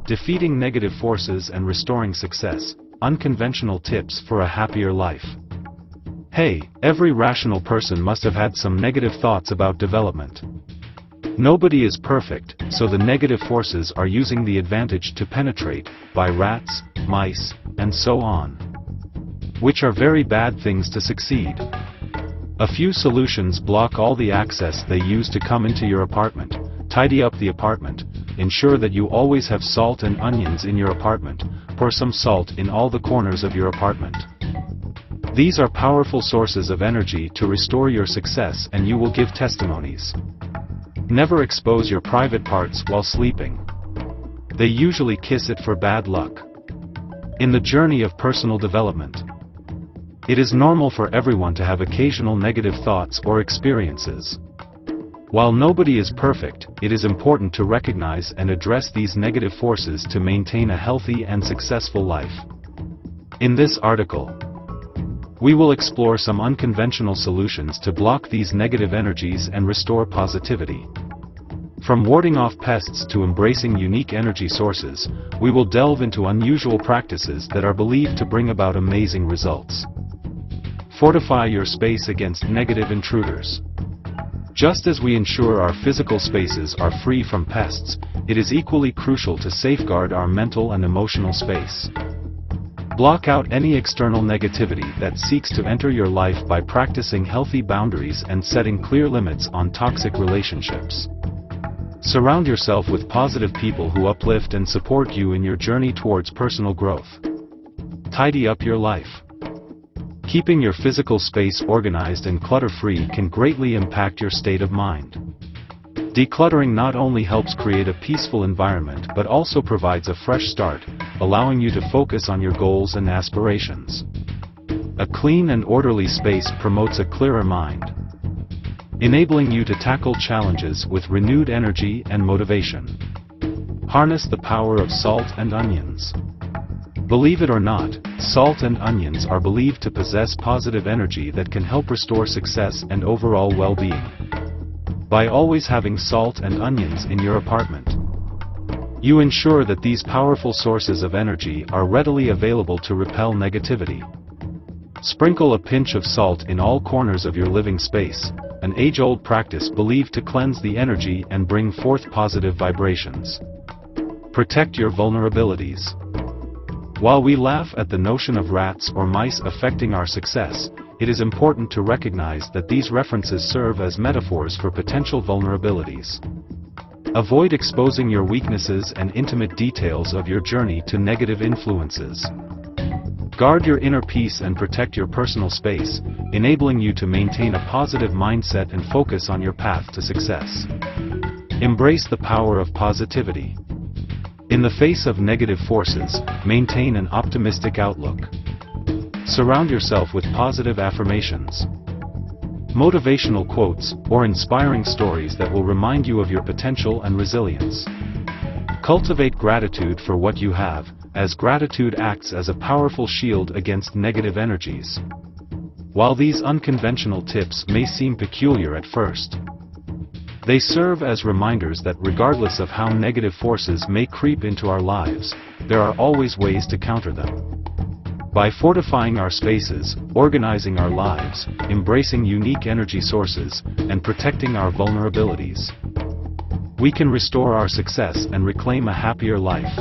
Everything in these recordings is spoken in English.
Defeating negative forces and restoring success, unconventional tips for a happier life. Hey, every rational person must have had some negative thoughts about development. Nobody is perfect, so the negative forces are using the advantage to penetrate, by rats, mice, and so on. Which are very bad things to succeed. A few solutions block all the access they use to come into your apartment. Tidy up the apartment, ensure that you always have salt and onions in your apartment, pour some salt in all the corners of your apartment. These are powerful sources of energy to restore your success, and you will give testimonies. Never expose your private parts while sleeping. They usually kiss it for bad luck. In the journey of personal development, it is normal for everyone to have occasional negative thoughts or experiences. While nobody is perfect, it is important to recognize and address these negative forces to maintain a healthy and successful life. In this article, we will explore some unconventional solutions to block these negative energies and restore positivity. From warding off pests to embracing unique energy sources, we will delve into unusual practices that are believed to bring about amazing results. Fortify your space against negative intruders. Just as we ensure our physical spaces are free from pests, it is equally crucial to safeguard our mental and emotional space. Block out any external negativity that seeks to enter your life by practicing healthy boundaries and setting clear limits on toxic relationships. Surround yourself with positive people who uplift and support you in your journey towards personal growth. Tidy up your life. Keeping your physical space organized and clutter-free can greatly impact your state of mind. Decluttering not only helps create a peaceful environment but also provides a fresh start, allowing you to focus on your goals and aspirations. A clean and orderly space promotes a clearer mind, enabling you to tackle challenges with renewed energy and motivation. Harness the power of salt and onions. Believe it or not, salt and onions are believed to possess positive energy that can help restore success and overall well-being. By always having salt and onions in your apartment, you ensure that these powerful sources of energy are readily available to repel negativity. Sprinkle a pinch of salt in all corners of your living space, an age-old practice believed to cleanse the energy and bring forth positive vibrations. Protect your vulnerabilities. While we laugh at the notion of rats or mice affecting our success, it is important to recognize that these references serve as metaphors for potential vulnerabilities. Avoid exposing your weaknesses and intimate details of your journey to negative influences. Guard your inner peace and protect your personal space, enabling you to maintain a positive mindset and focus on your path to success. Embrace the power of positivity. In the face of negative forces, maintain an optimistic outlook. Surround yourself with positive affirmations, motivational quotes, or inspiring stories that will remind you of your potential and resilience. Cultivate gratitude for what you have, as gratitude acts as a powerful shield against negative energies. While these unconventional tips may seem peculiar at first, they serve as reminders that regardless of how negative forces may creep into our lives, there are always ways to counter them. By fortifying our spaces, organizing our lives, embracing unique energy sources, and protecting our vulnerabilities, we can restore our success and reclaim a happier life.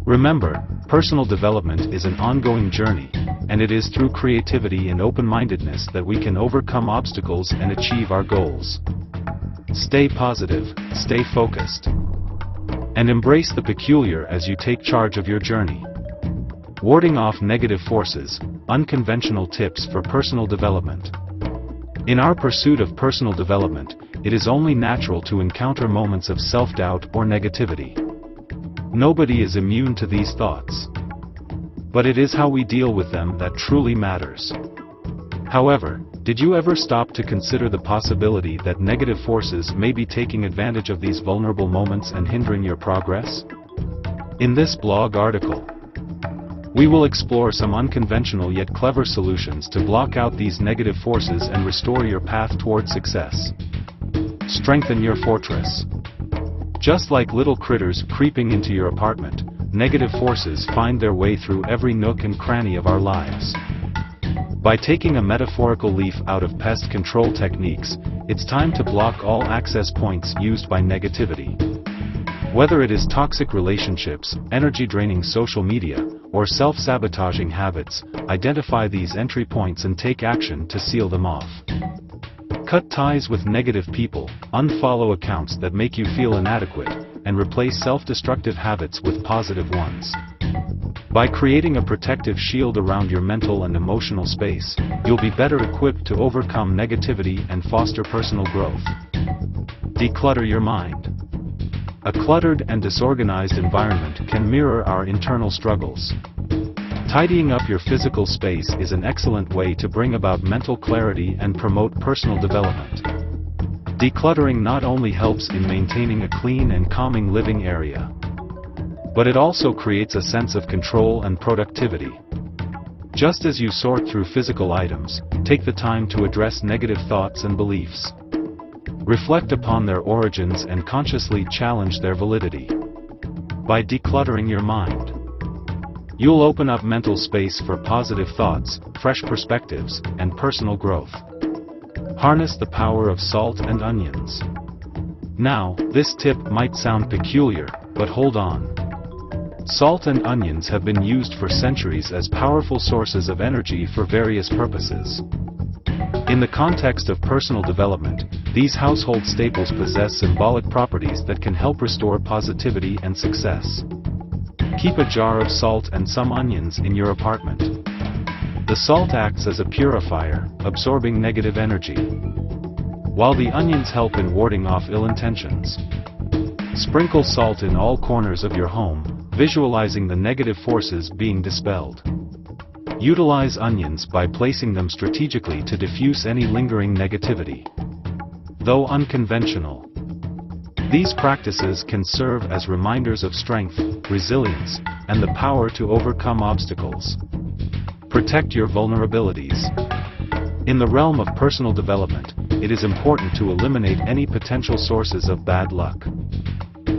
Remember, personal development is an ongoing journey, and it is through creativity and open-mindedness that we can overcome obstacles and achieve our goals. Stay positive, stay focused, and embrace the peculiar as you take charge of your journey. Warding off negative forces, unconventional tips for personal development. In our pursuit of personal development, it is only natural to encounter moments of self-doubt or negativity. Nobody is immune to these thoughts, but it is how we deal with them that truly matters. However, did you ever stop to consider the possibility that negative forces may be taking advantage of these vulnerable moments and hindering your progress? In this blog article, we will explore some unconventional yet clever solutions to block out these negative forces and restore your path toward success. Strengthen your fortress. Just like little critters creeping into your apartment, negative forces find their way through every nook and cranny of our lives. By taking a metaphorical leaf out of pest control techniques, it's time to block all access points used by negativity. Whether it is toxic relationships, energy-draining social media, or self-sabotaging habits, identify these entry points and take action to seal them off. Cut ties with negative people, unfollow accounts that make you feel inadequate, and replace self-destructive habits with positive ones. By creating a protective shield around your mental and emotional space, you'll be better equipped to overcome negativity and foster personal growth. Declutter your mind. A cluttered and disorganized environment can mirror our internal struggles. Tidying up your physical space is an excellent way to bring about mental clarity and promote personal development. Decluttering not only helps in maintaining a clean and calming living area, but it also creates a sense of control and productivity. Just as you sort through physical items, take the time to address negative thoughts and beliefs. Reflect upon their origins and consciously challenge their validity. By decluttering your mind, you'll open up mental space for positive thoughts, fresh perspectives, and personal growth. Harness the power of salt and onions. Now, this tip might sound peculiar, but hold on. Salt and onions have been used for centuries as powerful sources of energy for various purposes. In the context of personal development, these household staples possess symbolic properties that can help restore positivity and success. Keep a jar of salt and some onions in your apartment. The salt acts as a purifier, absorbing negative energy, while the onions help in warding off ill intentions. Sprinkle salt in all corners of your home, visualizing the negative forces being dispelled. Utilize onions by placing them strategically to diffuse any lingering negativity. Though unconventional, these practices can serve as reminders of strength, resilience, and the power to overcome obstacles. Protect your vulnerabilities. In the realm of personal development, it is important to eliminate any potential sources of bad luck.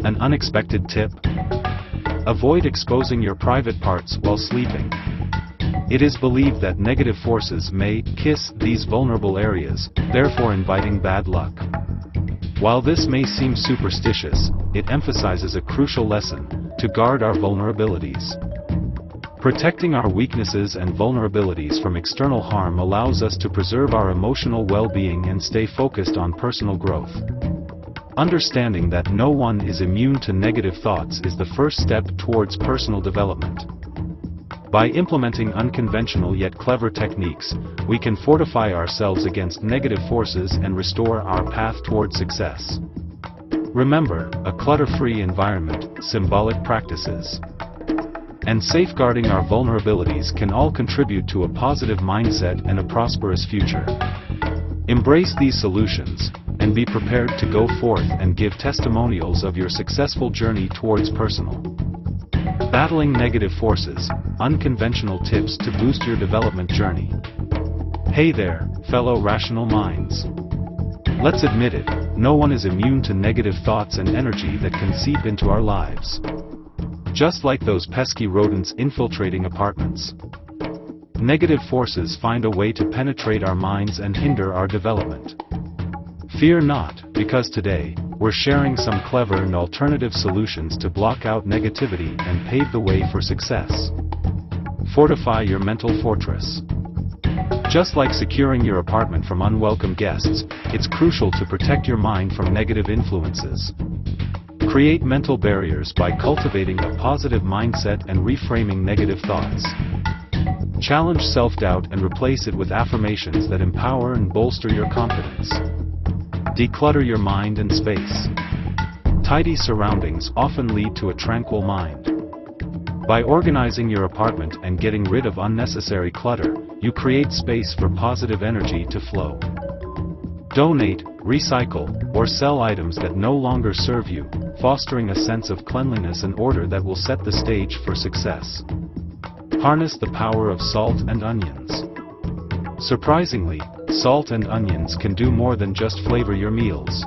An unexpected tip: avoid exposing your private parts while sleeping. It is believed that negative forces may kiss these vulnerable areas, therefore inviting bad luck. While this may seem superstitious, it emphasizes a crucial lesson: to guard our vulnerabilities. Protecting our weaknesses and vulnerabilities from external harm allows us to preserve our emotional well-being and stay focused on personal growth. Understanding that no one is immune to negative thoughts is the first step towards personal development. By implementing unconventional yet clever techniques, we can fortify ourselves against negative forces and restore our path toward success. Remember, a clutter-free environment, symbolic practices, and safeguarding our vulnerabilities can all contribute to a positive mindset and a prosperous future. Embrace these solutions, and be prepared to go forth and give testimonials of your successful journey towards personal battling negative forces, unconventional tips to boost your development journey. Hey there, fellow rational minds. Let's admit it, no one is immune to negative thoughts and energy that can seep into our lives. Just like those pesky rodents infiltrating apartments, negative forces find a way to penetrate our minds and hinder our development. Fear not, because today, we're sharing some clever and alternative solutions to block out negativity and pave the way for success. Fortify your mental fortress. Just like securing your apartment from unwelcome guests, it's crucial to protect your mind from negative influences. Create mental barriers by cultivating a positive mindset and reframing negative thoughts. Challenge self-doubt and replace it with affirmations that empower and bolster your confidence. Declutter your mind and space. Tidy surroundings often lead to a tranquil mind. By organizing your apartment and getting rid of unnecessary clutter, you create space for positive energy to flow. Donate, recycle, or sell items that no longer serve you, fostering a sense of cleanliness and order that will set the stage for success. Harness the power of salt and onions. Surprisingly, salt and onions can do more than just flavor your meals.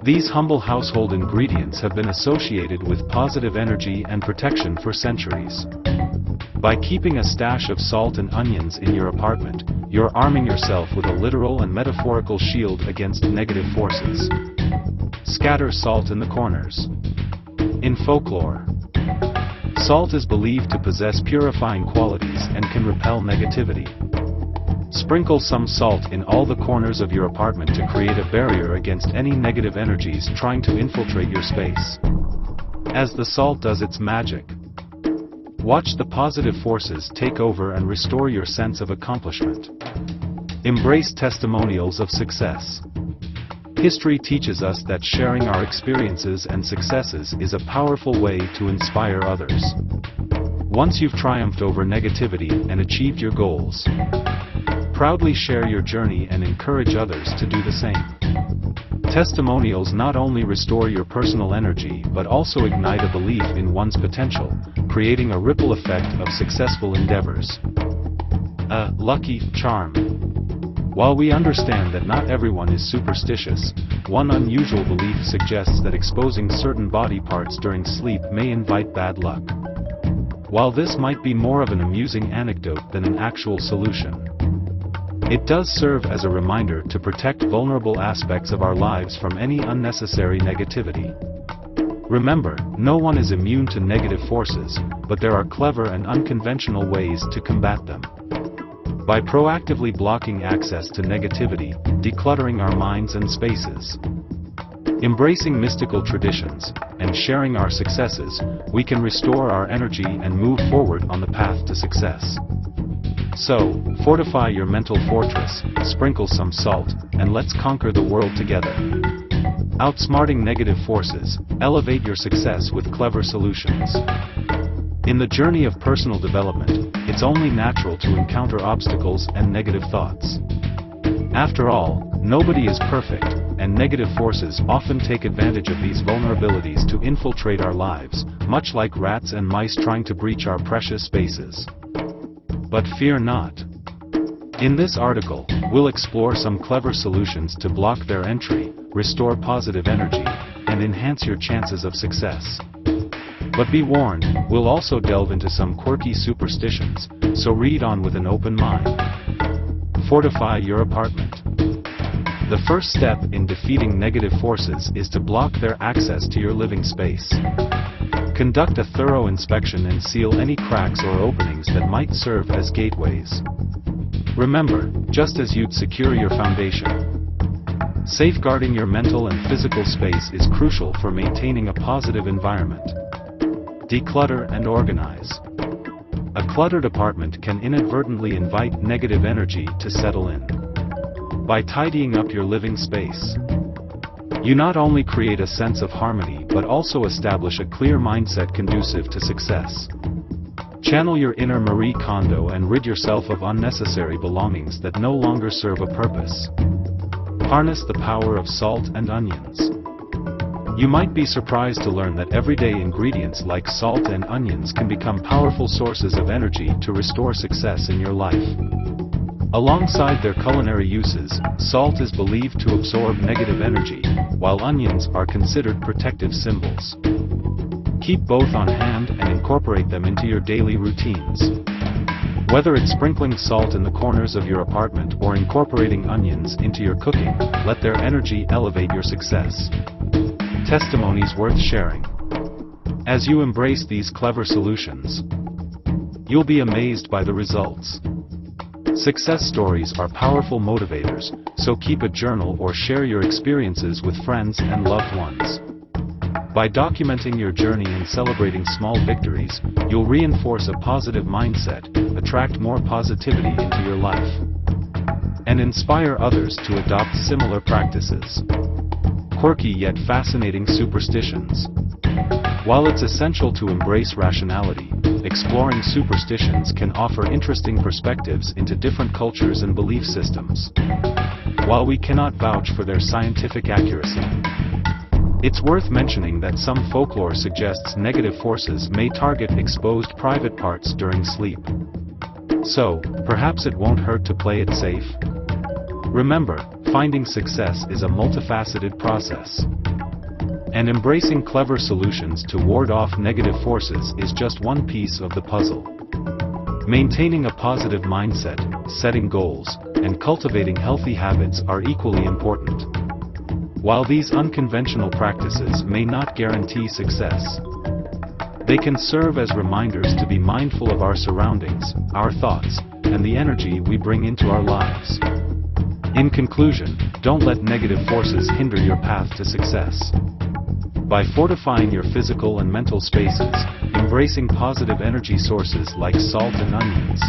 These humble household ingredients have been associated with positive energy and protection for centuries. By keeping a stash of salt and onions in your apartment, you're arming yourself with a literal and metaphorical shield against negative forces. Scatter salt in the corners. In folklore, salt is believed to possess purifying qualities and can repel negativity. Sprinkle some salt in all the corners of your apartment to create a barrier against any negative energies trying to infiltrate your space. As the salt does its magic, watch the positive forces take over and restore your sense of accomplishment. Embrace testimonials of success. History teaches us that sharing our experiences and successes is a powerful way to inspire others. Once you've triumphed over negativity and achieved your goals, proudly share your journey and encourage others to do the same. Testimonials not only restore your personal energy but also ignite a belief in one's potential, creating a ripple effect of successful endeavors. A lucky charm. While we understand that not everyone is superstitious, one unusual belief suggests that exposing certain body parts during sleep may invite bad luck. While this might be more of an amusing anecdote than an actual solution, it does serve as a reminder to protect vulnerable aspects of our lives from any unnecessary negativity. Remember, no one is immune to negative forces, but there are clever and unconventional ways to combat them. By proactively blocking access to negativity, decluttering our minds and spaces, embracing mystical traditions, and sharing our successes, we can restore our energy and move forward on the path to success. So, fortify your mental fortress, sprinkle some salt, and let's conquer the world together. Outsmarting negative forces, elevate your success with clever solutions. In the journey of personal development, it's only natural to encounter obstacles and negative thoughts. After all, nobody is perfect, and negative forces often take advantage of these vulnerabilities to infiltrate our lives, much like rats and mice trying to breach our precious spaces. But fear not. In this article, we'll explore some clever solutions to block their entry, restore positive energy, and enhance your chances of success. But be warned, we'll also delve into some quirky superstitions, so read on with an open mind. Fortify your apartment. The first step in defeating negative forces is to block their access to your living space. Conduct a thorough inspection and seal any cracks or openings that might serve as gateways. Remember, just as you'd secure your foundation, safeguarding your mental and physical space is crucial for maintaining a positive environment. Declutter and organize. A cluttered apartment can inadvertently invite negative energy to settle in. By tidying up your living space, you not only create a sense of harmony but also establish a clear mindset conducive to success. Channel your inner Marie Kondo and rid yourself of unnecessary belongings that no longer serve a purpose. Harness the power of salt and onions. You might be surprised to learn that everyday ingredients like salt and onions can become powerful sources of energy to restore success in your life. Alongside their culinary uses, salt is believed to absorb negative energy, while onions are considered protective symbols. Keep both on hand and incorporate them into your daily routines. Whether it's sprinkling salt in the corners of your apartment or incorporating onions into your cooking, let their energy elevate your success. Testimonies worth sharing. As you embrace these clever solutions, you'll be amazed by the results. Success stories are powerful motivators, so keep a journal or share your experiences with friends and loved ones. By documenting your journey and celebrating small victories, you'll reinforce a positive mindset, attract more positivity into your life, and inspire others to adopt similar practices. Quirky yet fascinating superstitions. While it's essential to embrace rationality, exploring superstitions can offer interesting perspectives into different cultures and belief systems. While we cannot vouch for their scientific accuracy, it's worth mentioning that some folklore suggests negative forces may target exposed private parts during sleep. So, perhaps it won't hurt to play it safe. Remember, finding success is a multifaceted process. And embracing clever solutions to ward off negative forces is just one piece of the puzzle. Maintaining a positive mindset, setting goals, and cultivating healthy habits are equally important. While these unconventional practices may not guarantee success, they can serve as reminders to be mindful of our surroundings, our thoughts, and the energy we bring into our lives. In conclusion, don't let negative forces hinder your path to success. By fortifying your physical and mental spaces, embracing positive energy sources like salt and onions,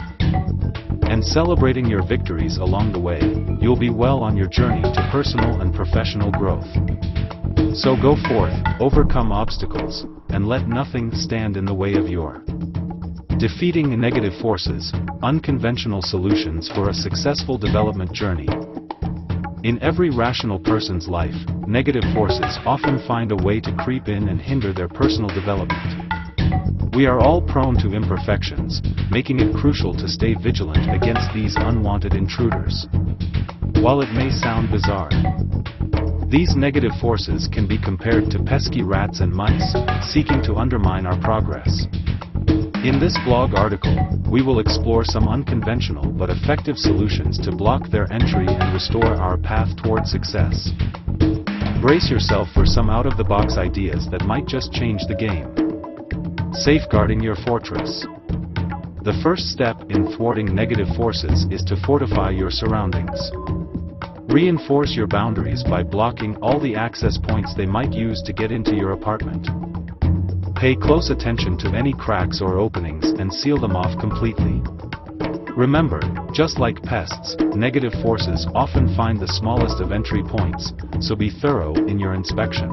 and celebrating your victories along the way, you'll be well on your journey to personal and professional growth. So go forth, overcome obstacles, and let nothing stand in the way of your defeating negative forces, unconventional solutions for a successful development journey. In every rational person's life, negative forces often find a way to creep in and hinder their personal development. We are all prone to imperfections, making it crucial to stay vigilant against these unwanted intruders. While it may sound bizarre, these negative forces can be compared to pesky rats and mice, seeking to undermine our progress. In this blog article, we will explore some unconventional but effective solutions to block their entry and restore our path toward success. Brace yourself for some out-of-the-box ideas that might just change the game. Safeguarding your fortress. The first step in thwarting negative forces is to fortify your surroundings. Reinforce your boundaries by blocking all the access points they might use to get into your apartment. Pay close attention to any cracks or openings and seal them off completely. Remember, just like pests, negative forces often find the smallest of entry points, so be thorough in your inspection.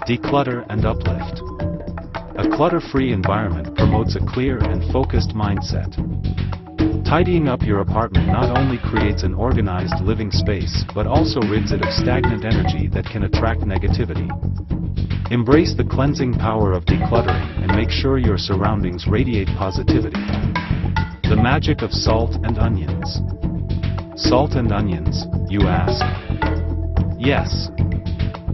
Declutter and uplift. A clutter-free environment promotes a clear and focused mindset. Tidying up your apartment not only creates an organized living space but also rids it of stagnant energy that can attract negativity. Embrace the cleansing power of decluttering and make sure your surroundings radiate positivity. The magic of salt and onions. Salt and onions, you ask? Yes.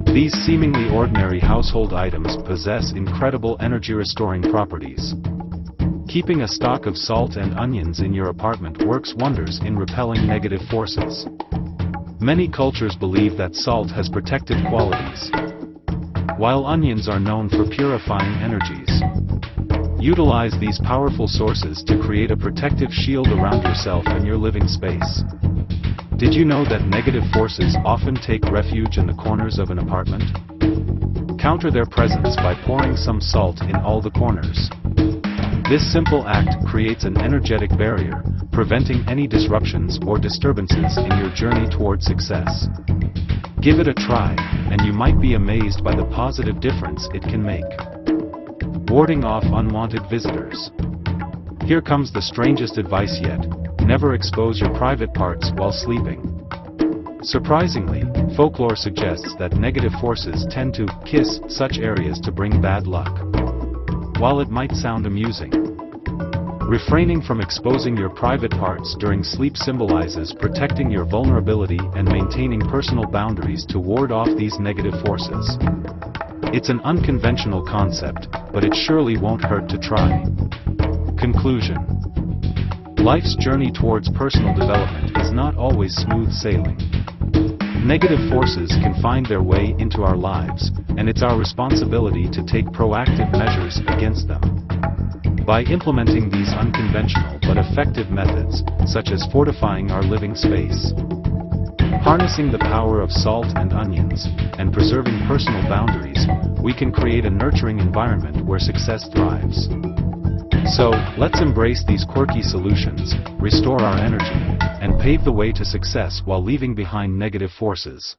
These seemingly ordinary household items possess incredible energy-restoring properties. Keeping a stock of salt and onions in your apartment works wonders in repelling negative forces. Many cultures believe that salt has protective qualities, while onions are known for purifying energies. Utilize these powerful sources to create a protective shield around yourself and your living space. Did you know that negative forces often take refuge in the corners of an apartment? Counter their presence by pouring some salt in all the corners. This simple act creates an energetic barrier, preventing any disruptions or disturbances in your journey toward success. Give it a try, and you might be amazed by the positive difference it can make. Warding off unwanted visitors. Here comes the strangest advice yet: never expose your private parts while sleeping. Surprisingly, folklore suggests that negative forces tend to kiss such areas to bring bad luck. While it might sound amusing, refraining from exposing your private parts during sleep symbolizes protecting your vulnerability and maintaining personal boundaries to ward off these negative forces. It's an unconventional concept, but it surely won't hurt to try. Conclusion. Life's journey towards personal development is not always smooth sailing. Negative forces can find their way into our lives, and it's our responsibility to take proactive measures against them. By implementing these unconventional but effective methods, such as fortifying our living space, harnessing the power of salt and onions, and preserving personal boundaries, we can create a nurturing environment where success thrives. So, let's embrace these quirky solutions, restore our energy, and pave the way to success while leaving behind negative forces.